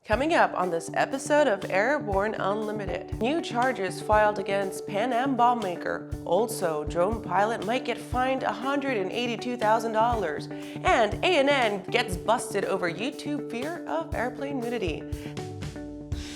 Coming up on this episode of Airborne-Unlimited, new charges filed against Pan Am bomb maker. Also, drone pilot might get fined $182,000. And A&N gets busted over YouTube fear of airplane nudity.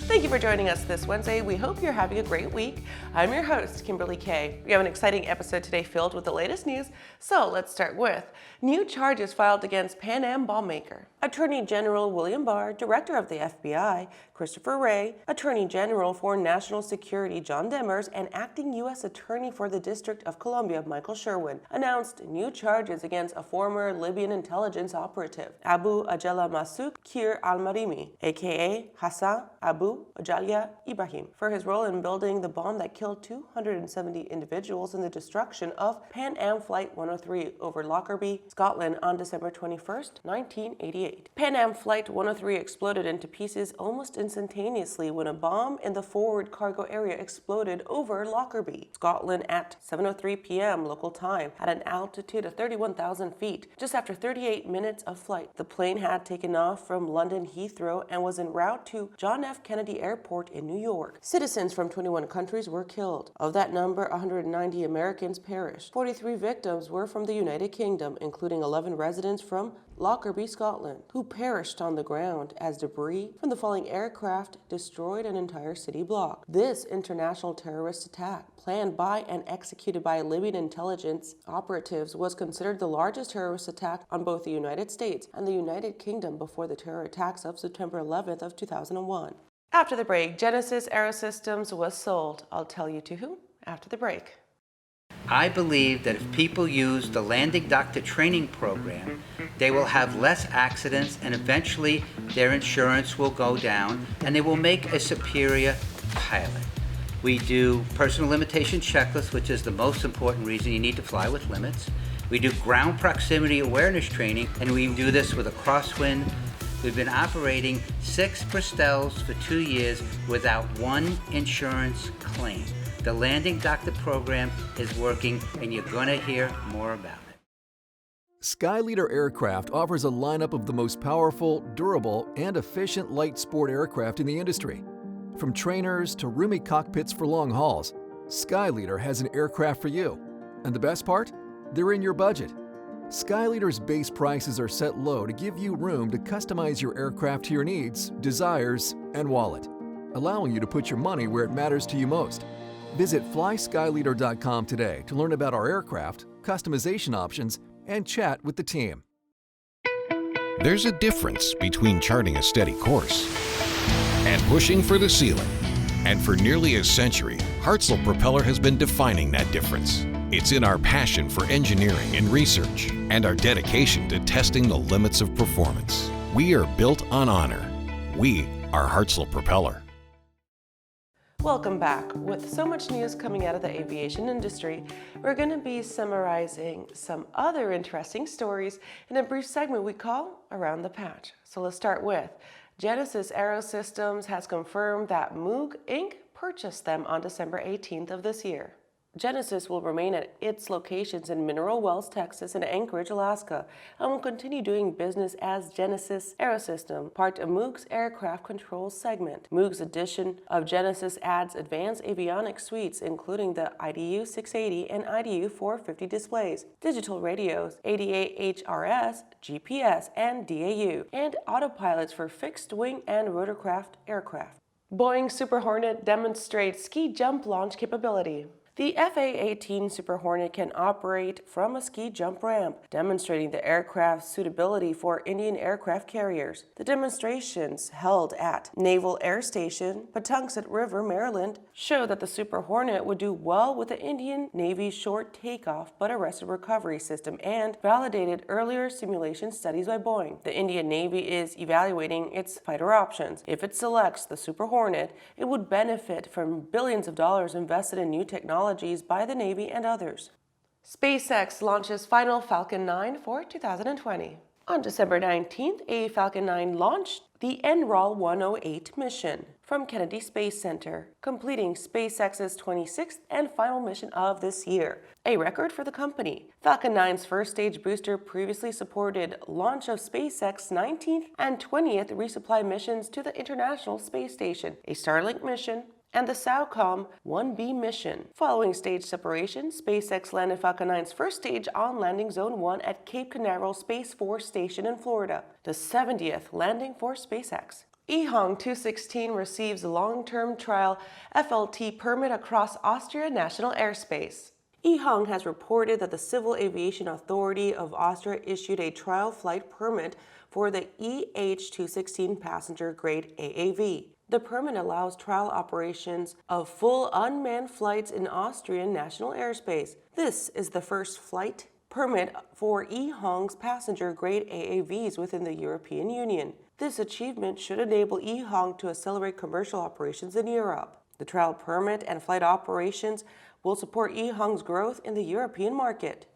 Thank you for joining us this Wednesday. We hope you're having a great week. I'm your host, Kimberly Kay. We have an exciting episode today filled with the latest news. So let's start with new charges filed against Pan Am bomb maker. Attorney General William Barr, Director of the FBI, Christopher Wray, Attorney General for National Security John Demers, and Acting U.S. Attorney for the District of Columbia, Michael Sherwin, announced new charges against a former Libyan intelligence operative, Abu Agela Mas'ud Kheir Al-Marimi, aka Hasan Abu Ojalya Ibrahim, for his role in building the bomb that killed 270 individuals in the destruction of Pan Am Flight 103 over Lockerbie, Scotland on December 21st, 1988. Pan Am Flight 103 exploded into pieces almost instantaneously when a bomb in the forward cargo area exploded over Lockerbie, Scotland at 7:03 p.m. local time at an altitude of 31,000 feet. Just after 38 minutes of flight, the plane had taken off from London Heathrow and was en route to John F. Kennedy Airport in New York. Citizens from 21 countries were killed. Of that number, 190 Americans perished. 43 victims were from the United Kingdom, including 11 residents from Lockerbie, Scotland, who perished on the ground as debris from the falling aircraft destroyed an entire city block. This international terrorist attack, planned by and executed by Libyan intelligence operatives, was considered the largest terrorist attack on both the United States and the United Kingdom before the terror attacks of September 11th of 2001. After the break, Genesys Aerosystems was sold. I'll tell you to who after the break. I believe that if people use the landing doctor training program, they will have less accidents and eventually their insurance will go down and they will make a superior pilot. We do personal limitation checklists, which is the most important reason you need to fly with limits. We do ground proximity awareness training, and we do this with a crosswind. We've been operating 6 Pipistrels for 2 years without one insurance claim. The landing doctor program is working, and you're going to hear more about it. Skyleader Aircraft offers a lineup of the most powerful, durable, and efficient light sport aircraft in the industry. From trainers to roomy cockpits for long hauls, Skyleader has an aircraft for you. And the best part? They're in your budget. Skyleader's base prices are set low to give you room to customize your aircraft to your needs, desires, and wallet, allowing you to put your money where it matters to you most. Visit flyskyleader.com today to learn about our aircraft, customization options, and chat with the team. There's a difference between charting a steady course and pushing for the ceiling. And for nearly a century, Hartzell Propeller has been defining that difference. It's in our passion for engineering and research and our dedication to testing the limits of performance. We are built on honor. We are Hartzell Propeller. Welcome back. With so much news coming out of the aviation industry, we're going to be summarizing some other interesting stories in a brief segment we call Around the Patch. So let's start with Genesys Aerosystems has confirmed that Moog Inc. purchased them on December 18th of this year. Genesys will remain at its locations in Mineral Wells, Texas, and Anchorage, Alaska, and will continue doing business as Genesys Aerosystems, part of Moog's aircraft controls segment. Moog's addition of Genesys adds advanced avionics suites, including the IDU 680 and IDU 450 displays, digital radios, ADA-HRS, GPS, and DAU, and autopilots for fixed-wing and rotorcraft aircraft. Boeing Super Hornet demonstrates ski jump launch capability. The FA-18 Super Hornet can operate from a ski jump ramp, demonstrating the aircraft's suitability for Indian aircraft carriers. The demonstrations held at Naval Air Station, Patuxent River, Maryland, show that the Super Hornet would do well with the Indian Navy's short takeoff but arrested recovery system and validated earlier simulation studies by Boeing. The Indian Navy is evaluating its fighter options. If it selects the Super Hornet, it would benefit from billions of dollars invested in new technology by the Navy and others. SpaceX launches final Falcon 9 for 2020. On December 19th, a Falcon 9 launched the NROL 108 mission from Kennedy Space Center, completing SpaceX's 26th and final mission of this year, a record for the company. Falcon 9's first stage booster previously supported launch of SpaceX's 19th and 20th resupply missions to the International Space Station, a Starlink mission, and the SOWCOM 1B mission. Following stage separation, SpaceX landed Falcon 9's first stage on Landing Zone 1 at Cape Canaveral Space Force Station in Florida, the 70th landing for SpaceX. Ehong 216 receives long-term trial FLT permit across Austria national airspace. Ehong has reported that the Civil Aviation Authority of Austria issued a trial flight permit for the EH216 passenger grade AAV. The permit allows trial operations of full unmanned flights in Austrian national airspace. This is the first flight permit for Ehong's passenger grade AAVs within the European Union. This achievement should enable Ehong to accelerate commercial operations in Europe. The trial permit and flight operations will support Ehong's growth in the European market.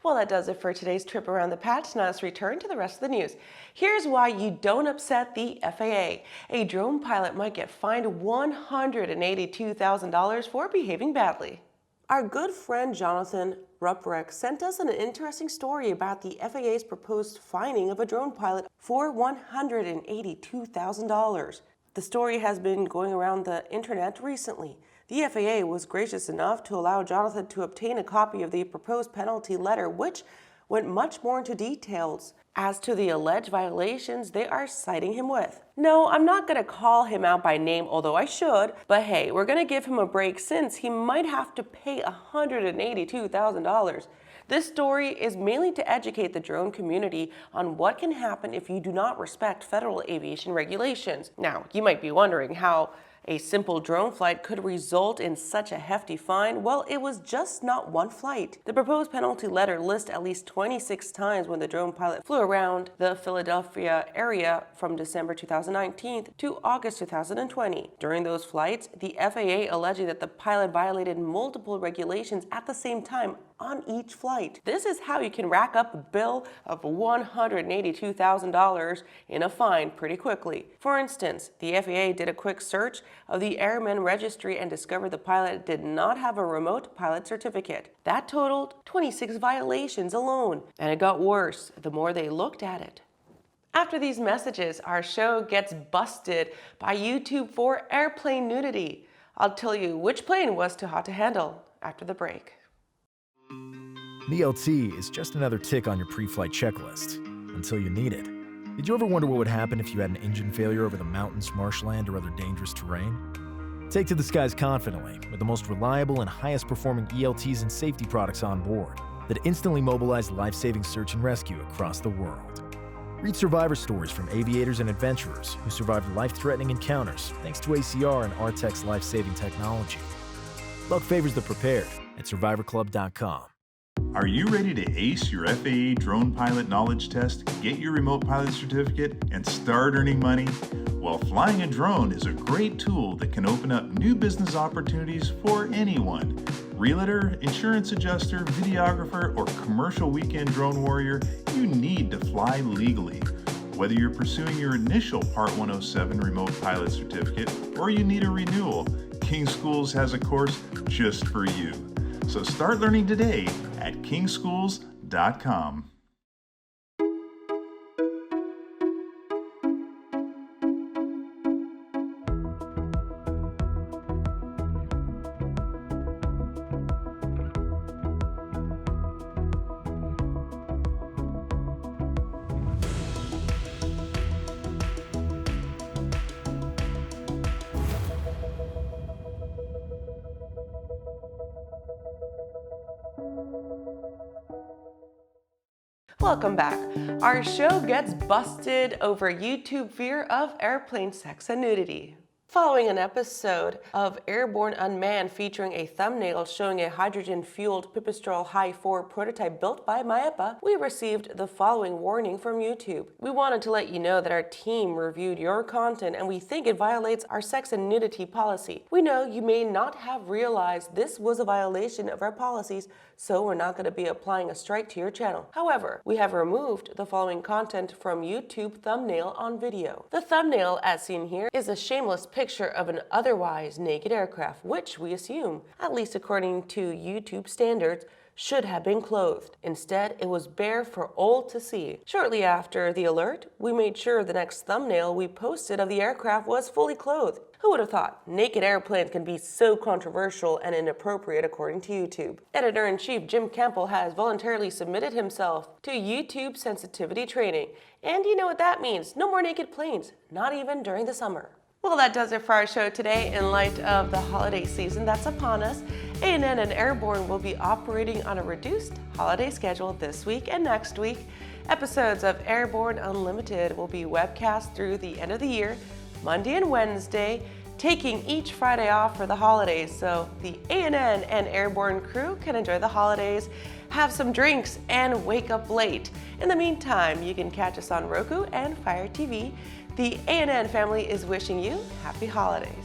Well, that does it for today's trip around the patch. Now let's return to the rest of the news. Here's why you don't upset the FAA. A drone pilot might get fined $182,000 for behaving badly. Our good friend Jonathan Rupprecht sent us an interesting story about the FAA's proposed fining of a drone pilot for $182,000. The story has been going around the internet recently. The FAA was gracious enough to allow Jonathan to obtain a copy of the proposed penalty letter, which went much more into details as to the alleged violations they are citing him with. No, I'm not going to call him out by name, although I should, but hey, we're going to give him a break since he might have to pay $182,000. This story is mainly to educate the drone community on what can happen if you do not respect federal aviation regulations. Now, you might be wondering how a simple drone flight could result in such a hefty fine. Well, it was just not one flight. The proposed penalty letter lists at least 26 times when the drone pilot flew around the Philadelphia area from December 2019 to August 2020. During those flights, the FAA alleging that the pilot violated multiple regulations at the same time on each flight. This is how you can rack up a bill of $182,000 in a fine pretty quickly. For instance, the FAA did a quick search of the Airman Registry and discovered the pilot did not have a remote pilot certificate. That totaled 26 violations alone, and it got worse the more they looked at it. After these messages, our show gets busted by YouTube for airplane nudity. I'll tell you which plane was too hot to handle after the break. The LT is just another tick on your pre-flight checklist, until you need it. Did you ever wonder what would happen if you had an engine failure over the mountains, marshland, or other dangerous terrain? Take to the skies confidently with the most reliable and highest performing ELTs and safety products on board that instantly mobilize life-saving search and rescue across the world. Read survivor stories from aviators and adventurers who survived life-threatening encounters thanks to ACR and RTEC's life-saving technology. Luck favors the prepared at survivorclub.com. Are you ready to ace your FAA drone pilot knowledge test, get your remote pilot certificate, and start earning money? Well, flying a drone is a great tool that can open up new business opportunities for anyone. Realtor, insurance adjuster, videographer, or commercial weekend drone warrior, you need to fly legally. Whether you're pursuing your initial Part 107 remote pilot certificate or you need a renewal, King Schools has a course just for you. So start learning today at kingschools.com. Welcome back. Our show gets busted over YouTube fear of airplane sex and nudity. Following an episode of Airborne-Unmanned featuring a thumbnail showing a hydrogen-fueled Pipistrel Hy4 prototype built by MAHEPA, we received the following warning from YouTube. We wanted to let you know that our team reviewed your content and we think it violates our sex and nudity policy. We know you may not have realized this was a violation of our policies, so we're not going to be applying a strike to your channel. However, we have removed the following content from YouTube thumbnail on video. The thumbnail, as seen here, is a shameless picture of an otherwise naked aircraft, which we assume, at least according to YouTube standards, should have been clothed. Instead, it was bare for all to see. Shortly after the alert, we made sure the next thumbnail we posted of the aircraft was fully clothed. Who would have thought naked airplanes can be so controversial and inappropriate according to YouTube? Editor-in-Chief Jim Campbell has voluntarily submitted himself to YouTube sensitivity training. And you know what that means. No more naked planes, not even during the summer. Well, that does it for our show today. In light of the holiday season that's upon us, ANN and Airborne will be operating on a reduced holiday schedule this week and next week. Episodes of Airborne-Unlimited will be webcast through the end of the year, Monday and Wednesday, taking each Friday off for the holidays so the ANN and Airborne crew can enjoy the holidays, have some drinks, and wake up late. In the meantime, you can catch us on Roku and Fire TV. The ANN family is wishing you happy holidays.